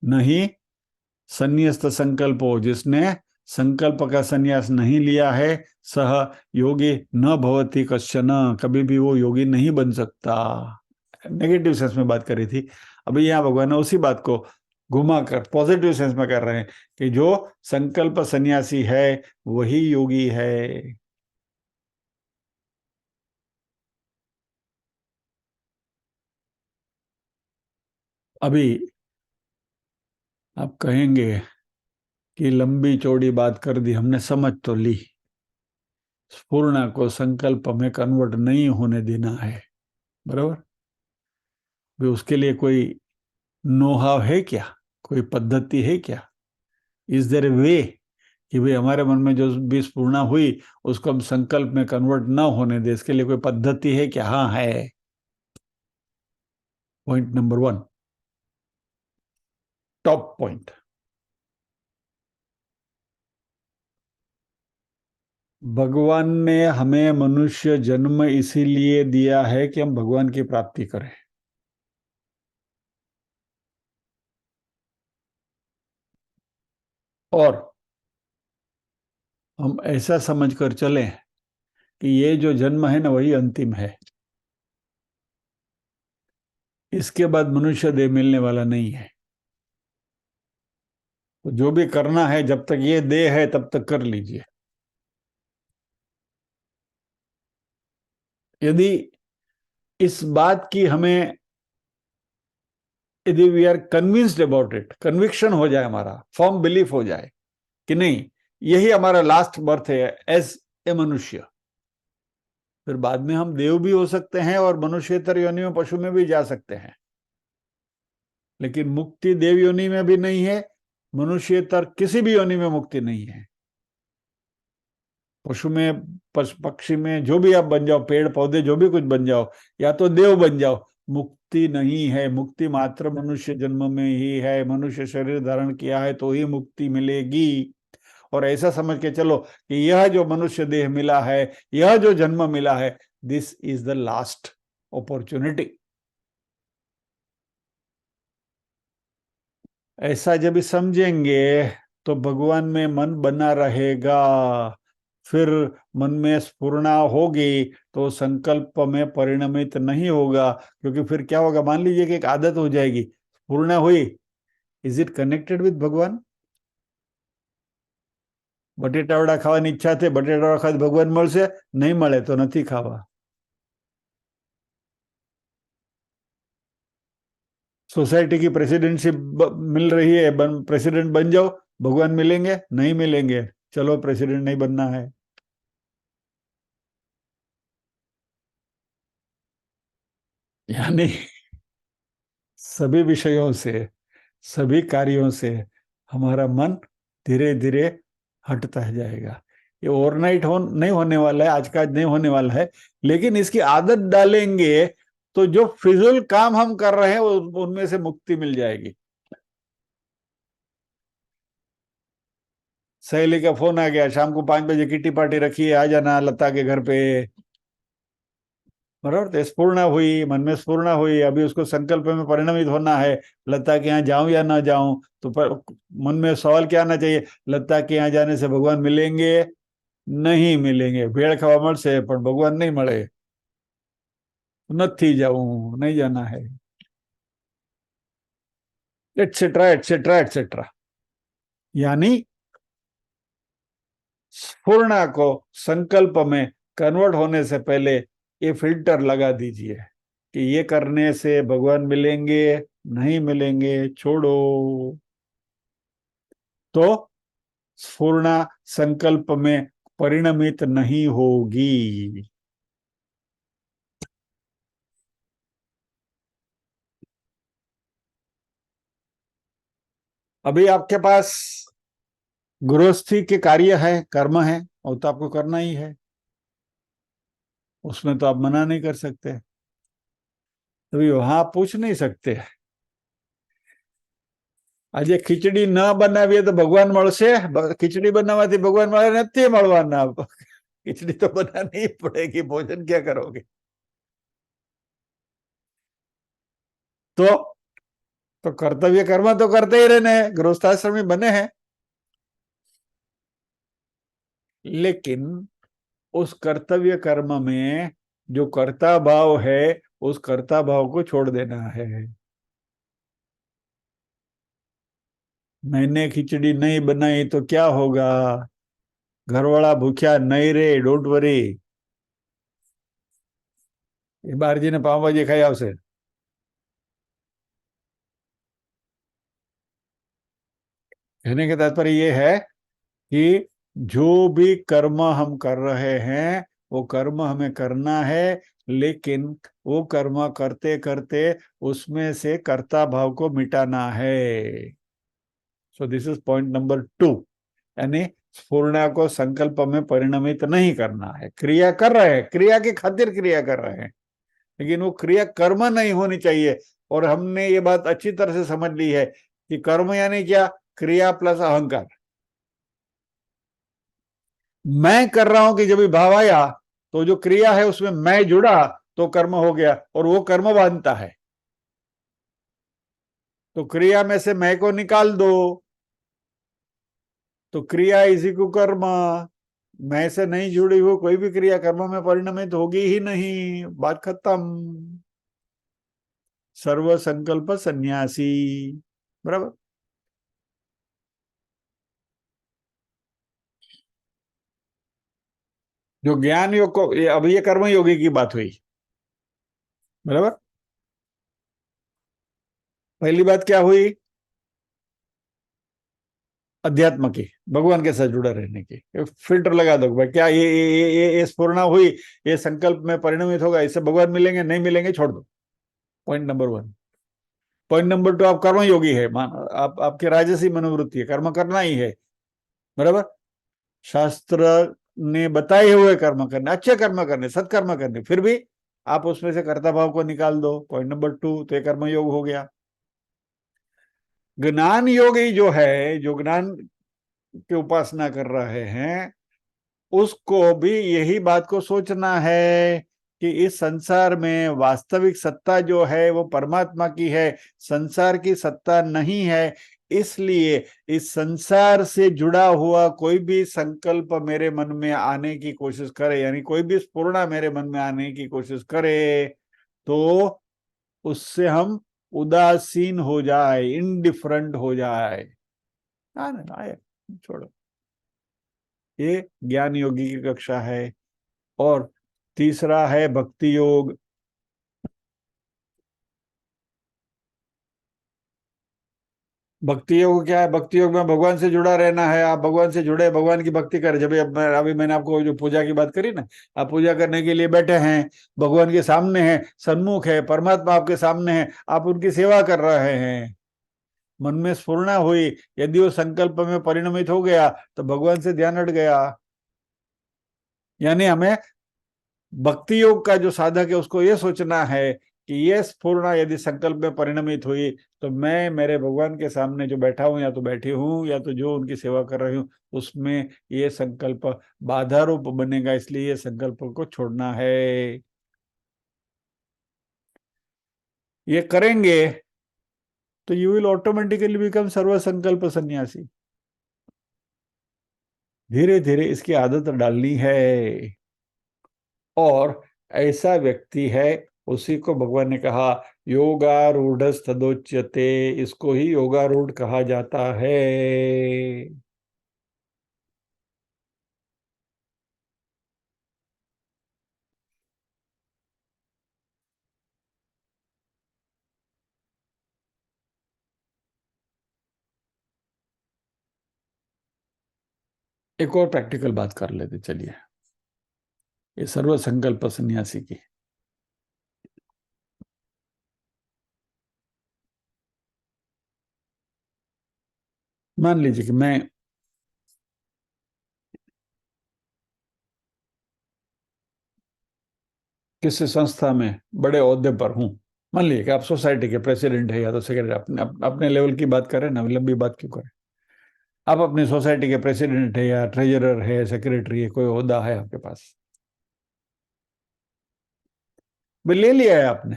Speaker 1: नहीं संन्यस्त संकल्पो, जिसने संकल्प का संन्यास नहीं लिया है, सह योगी न भवति कश्चन, कभी भी वो योगी नहीं बन सकता। नेगेटिव सेंस में बात करी थी, अभी यहाँ भगवान ने उसी बात को घुमा कर पॉजिटिव सेंस में कर रहे हैं कि जो संकल्प सन्यासी है वही योगी है। अभी आप कहेंगे कि लंबी चौड़ी बात कर दी हमने, समझ तो ली, स्फूर्णा को संकल्प में कन्वर्ट नहीं होने देना है, बराबर। भी उसके लिए कोई नोहाव है क्या, कोई पद्धति है क्या? इज देयर ए वे कि भाई हमारे मन में जो भी स्फूर्णा हुई उसको हम संकल्प में कन्वर्ट ना होने दे, इसके लिए कोई पद्धति है क्या? हाँ है। Point number 1, top point. भगवान ने हमें मनुष्य जन्म इसीलिए दिया है कि हम भगवान की प्राप्ति करें। और हम ऐसा समझकर चलें कि ये जो जन्म है ना वही अंतिम है, इसके बाद मनुष्य देह मिलने वाला नहीं है। तो जो भी करना है जब तक ये देह है तब तक कर लीजिए। यदि इस बात की हमें, यदि we are convinced about it, conviction हो जाए, हमारा फर्म बिलीफ हो जाए कि नहीं यही हमारा लास्ट बर्थ है एज ए मनुष्य, फिर बाद में हम देव भी हो सकते हैं और मनुष्यतर योनि में, पशु में भी जा सकते हैं। लेकिन मुक्ति देव योनि में भी नहीं है, मनुष्यतर किसी भी योनि में मुक्ति नहीं है। पशु में, पक्षी में, जो भी आप बन जाओ, पेड़ पौधे जो भी कुछ बन जाओ, या तो देव बन जाओ, मुक्ति नहीं है। मुक्ति मात्र मनुष्य जन्म में ही है। मनुष्य शरीर धारण किया है तो ही मुक्ति मिलेगी। और ऐसा समझ के चलो कि यह जो मनुष्य देह मिला है, यह जो जन्म मिला है, this is the last opportunity. ऐसा जब समझेंगे तो भगवान में मन बना रहेगा। फिर मन में स्फुरना होगी तो संकल्प में परिणमित नहीं होगा, क्योंकि फिर क्या होगा, मान लीजिए कि एक आदत हो जाएगी, स्फुरना हुई, इज इट कनेक्टेड विद भगवान? બટેટાવડા ખાવાની ઈચ્છા છે, બટેટાવડા ખાવા ભગવાન મળશે? નહીં મળે તો નથી ખાવા। सोसाइटी की प्रेसिडेंटशिप मिल रही है, प्रेसिडेंट बन जाओ, भगवान मिलेंगे? नहीं मिलेंगे, चलो प्रेसिडेंट नहीं बनना है। यानी सभी विषयों से, सभी कार्यों से हमारा मन धीरे धीरे हटता जाएगा। ये ओवरनाइट नहीं होने वाला है, आज का आज नहीं होने वाला है, लेकिन इसकी आदत डालेंगे तो जो फिजूल काम हम कर रहे हैं उनमें से मुक्ति मिल जाएगी। सहेली का फोन आ गया, शाम को 5 बजे किट्टी पार्टी रखी है, आ जाना लता के घर पे, बराबर। तो स्फूर्णा हुई, मन में स्फूर्णा हुई, अभी उसको संकल्प में परिणमित होना है, लता के यहाँ जाऊं या ना जाऊं। तो मन में सवाल क्या आना चाहिए, लता के यहाँ जाने से भगवान मिलेंगे? नहीं मिलेंगे। भेड़ खावा મળશે પણ भगवान नहीं મળે, નથી जाऊं, नहीं जाना है, एटसेट्रा एटसेट्रा एटसेट्रा। यानी स्फूर्णा को संकल्प में कन्वर्ट होने से पहले ये फिल्टर लगा दीजिए कि ये करने से भगवान मिलेंगे, नहीं मिलेंगे, छोड़ो। तो स्फूर्णा संकल्प में परिणमित नहीं होगी। अभी आपके पास गृहस्थी के कार्य है, कर्म है, और तो आपको करना ही है, उसमें तो आप मना नहीं कर सकते। तभी वहां आप पूछ नहीं सकते આજે ખીચડી ન બનાવીએ તો ભગવાન મળશે, ખીચડી બનાવવાથી ભગવાન મળે નથી મળવાના, खिचड़ी तो बनानी ही पड़ेगी, भोजन क्या करोगे? तो तो कर्तव्य कर्म तो करते ही रहने हैं, गृहस्थाश्रमी बने हैं, लेकिन उस कर्तव्य कर्म में जो कर्ता भाव है, उस कर्ता भाव को छोड़ देना है। मैंने खिचड़ी नहीं बनाई तो क्या होगा, घरवाला भूख्या नहीं रे, डोंट वरी, ये बारजी ने पाव भाजी खाई आवशे। कहने का तात्पर्य ये है कि जो भी कर्म हम कर रहे हैं वो कर्म हमें करना है, लेकिन वो कर्म करते करते उसमें से कर्ता भाव को मिटाना है। So this is point number 2, यानी स्फूर्णा को संकल्प में परिणमित नहीं करना है। क्रिया कर रहे हैं, क्रिया की खातिर क्रिया कर रहे हैं, लेकिन वो क्रिया कर्म नहीं होनी चाहिए। और हमने ये बात अच्छी तरह से समझ ली है कि कर्म यानी क्या, क्रिया प्लस अहंकार। मैं कर रहा हूं कि जब भी भाव आया तो जो क्रिया है उसमें मैं जुड़ा तो कर्म हो गया, और वो कर्म बांधता है। तो क्रिया में से मैं को निकाल दो तो क्रिया इसी को कर्म, मैं से नहीं जुड़ी हुई कोई भी क्रिया कर्म में परिणमित होगी ही नहीं, बात खत्म। सर्व संकल्प सन्यासी, बराबर। जो ज्ञान योग को, अब ये कर्म योगी की बात हुई, बराबर। पहली बात क्या हुई, अध्यात्म की, भगवान के साथ जुड़ा रहने की। फिल्टर लगा दो भाई, क्या ये स्फूर्णा हुई, ये संकल्प में परिणमित होगा, इससे भगवान मिलेंगे नहीं मिलेंगे छोड़ दो। Point number 1। पॉइंट नंबर 2, आप कर्म योगी है, आप आपके राजसी मनोवृत्ति है, कर्म करना ही है, बराबर। शास्त्र ने बताए हुए कर्म करने, अच्छे कर्म करने, सत्कर्म करने, फिर भी आप उसमें से कर्ता भाव को निकाल दो, पॉइंट नंबर 2, तो ये कर्म योग हो गया। ज्ञान योगी जो है, जो ज्ञान की उपासना कर रहे हैं, उसको भी यही बात को सोचना है कि इस संसार में वास्तविक सत्ता जो है वो परमात्मा की है, संसार की सत्ता नहीं है। इसलिए इस संसार से जुड़ा हुआ कोई भी संकल्प मेरे मन में आने की कोशिश करे, यानी कोई भी स्फुरणा मेरे मन में आने की कोशिश करे, तो उससे हम उदासीन हो जाए, इनडिफरेंट हो जाए। आए, छोड़ो, ये ज्ञान योगी की कक्षा है। और तीसरा है भक्ति योग। भक्ति योग क्या है, भक्ति योग में भगवान से जुड़ा रहना है। आप भगवान से जुड़े, भगवान की भक्ति करें। जब अभी मैंने आपको जो पूजा की बात करी ना, आप पूजा करने के लिए बैठे हैं, भगवान के सामने हैं, सन्मुख है, परमात्मा आपके सामने है, आप उनकी सेवा कर रहे हैं, मन में स्फुरणा हुई, यदि वो संकल्प में परिणमित हो गया तो भगवान से ध्यान हट गया। यानी हमें भक्ति योग का जो साधक है उसको ये सोचना है कि ये स्फूर्णा यदि संकल्प में परिणमित हुई तो मैं मेरे भगवान के सामने जो बैठा हूं या तो बैठी हूं या तो जो उनकी सेवा कर रही हूं, उसमें ये संकल्प बाधा रूप बनेगा, इसलिए ये संकल्प को छोड़ना है। ये करेंगे तो यू विल ऑटोमेटिकली बिकम सर्व संकल्प सन्यासी। धीरे धीरे इसकी आदत डालनी है। और ऐसा व्यक्ति है, उसी को भगवान ने कहा योगारूढ़ तदोच्यते, इसको ही योगारूढ़ कहा जाता है। एक और प्रैक्टिकल बात कर लेते चलिए, ये सर्व संकल्प सन्यासी की। मान लीजिए कि मैं किसी संस्था में बड़े ओहदे पर हूँ, मान लीजिए कि आप सोसाइटी के प्रेसिडेंट है या तो सेक्रेटरी, अपने लेवल की बात करें ना, लंबी बात क्यों करें। आप अपनी सोसाइटी के प्रेसिडेंट है या ट्रेजरर है, सेक्रेटरी है, कोई ओहदा है आपके पास, भाई ले लिया है आपने।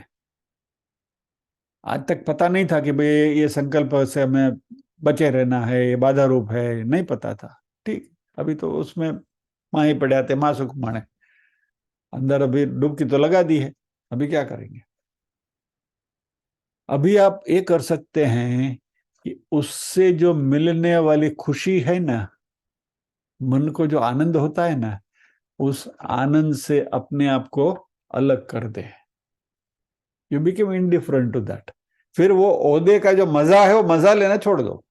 Speaker 1: आज तक पता नहीं था कि भाई ये संकल्प से हमें बचे रहना है, ये बाधा रूप है, नहीं पता था। ठीक, अभी तो उसमें माँ ही पड़े आते, माँ सुख माने, अंदर अभी डुबकी तो लगा दी है। अभी क्या करेंगे? अभी आप ये कर सकते हैं कि उससे जो मिलने वाली खुशी है ना, मन को जो आनंद होता है ना, उस आनंद से अपने आप को अलग कर दे। You become indifferent to that. फिर वो ओहदे का जो मजा है वो मजा लेना छोड़ दो।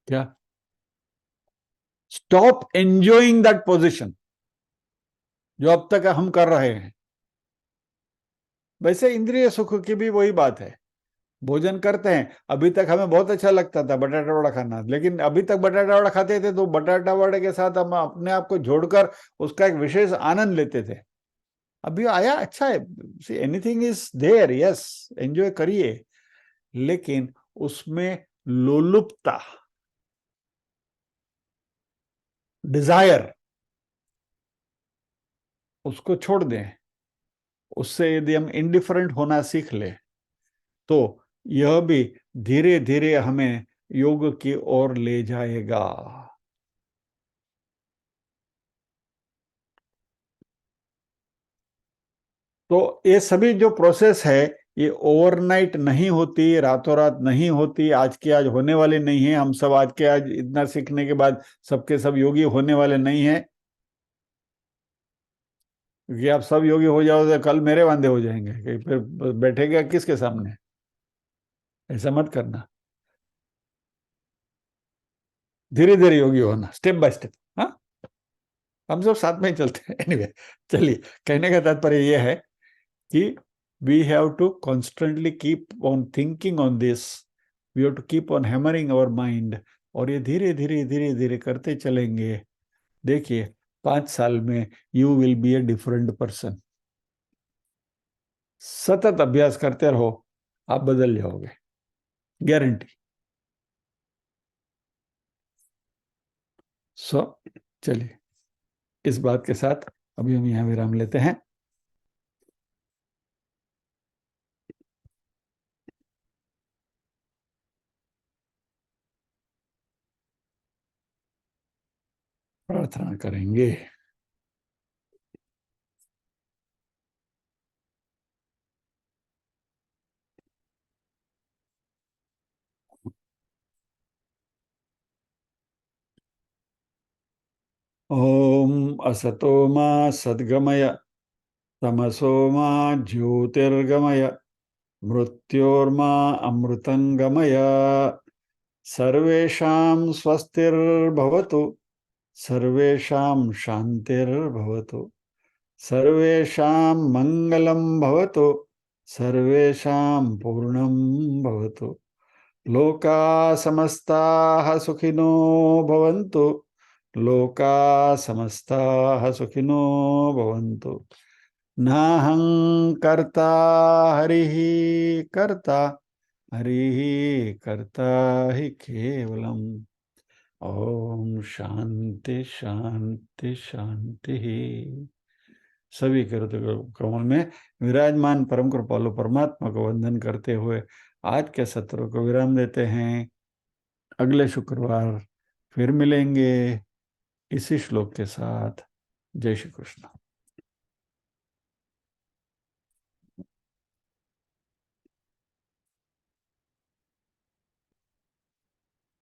Speaker 1: क्या? स्टॉप एंजॉइंग दैट पोजिशन जो अब तक हम कर रहे हैं। वैसे इंद्रिय सुख की भी वही बात है। भोजन करते हैं, अभी तक हमें बहुत अच्छा लगता था बटाटा वड़ा खाना, लेकिन अभी तक बटाटा वड़ा खाते थे तो बटाटा वड़े के साथ हम अपने आप को जोड़कर उसका एक विशेष आनंद लेते थे। अभी आया, अच्छा है, anything is there, yes, enjoy करिए, लेकिन उसमें लोलुपता, डिजायर, उसको छोड़ दें। उससे यदि हम इंडिफरेंट होना सीख ले तो यह भी धीरे धीरे हमें योग की ओर ले जाएगा। तो ये सभी जो प्रोसेस है, ये ओवरनाइट नहीं होती, रातों रात नहीं होती, आज के आज होने वाली नहीं है। हम सब आज के आज इतना सीखने के बाद सबके सब योगी होने वाले नहीं है, क्योंकि आप सब योगी हो जाओ तो कल मेरे वांदे हो जाएंगे कि फिर बैठेगा किसके सामने। ऐसा मत करना, धीरे धीरे योगी होना, स्टेप बाय स्टेप। हाँ, हम सब साथ में ही चलते हैं। एनीवे, चलिए, कहने का तात्पर्य यह है कि we have to constantly keep on thinking on this, we have to keep on hammering our mind, और ये धीरे धीरे धीरे धीरे करते चलेंगे। देखिए, 5 साल में you will be a different person. सतत अभ्यास करते रहो, आप बदल जाओगे, गारंटी। सो चलिए, इस बात के साथ अभी हम यहाँ विराम लेते हैं। प्रार्थना करेंगे। ओम असतो मा सद्गमय, तमसो मा ज्योतिर्गमय, मृत्योर्मा अमृतंगमय। सर्वेषां स्वस्तिर्भवतु, सर्वेषां शान्तिर्भवतु, सर्वेषां मङ्गलं भवतु, सर्वेषां पूर्णं भवतु। लोका समस्ताः सुखिनो भवन्तु, लोका समस्ताः सुखिनो भवन्तु। नाहं कर्ता हरिः कर्ता, हरिः कर्ता हि केवलम्। ओम शांति शांति शांति। सभी कमल में विराजमान परम कृपालु परमात्मा को वंदन करते हुए आज के सत्र को विराम देते हैं। अगले शुक्रवार फिर मिलेंगे इसी श्लोक के साथ। जय श्री कृष्ण।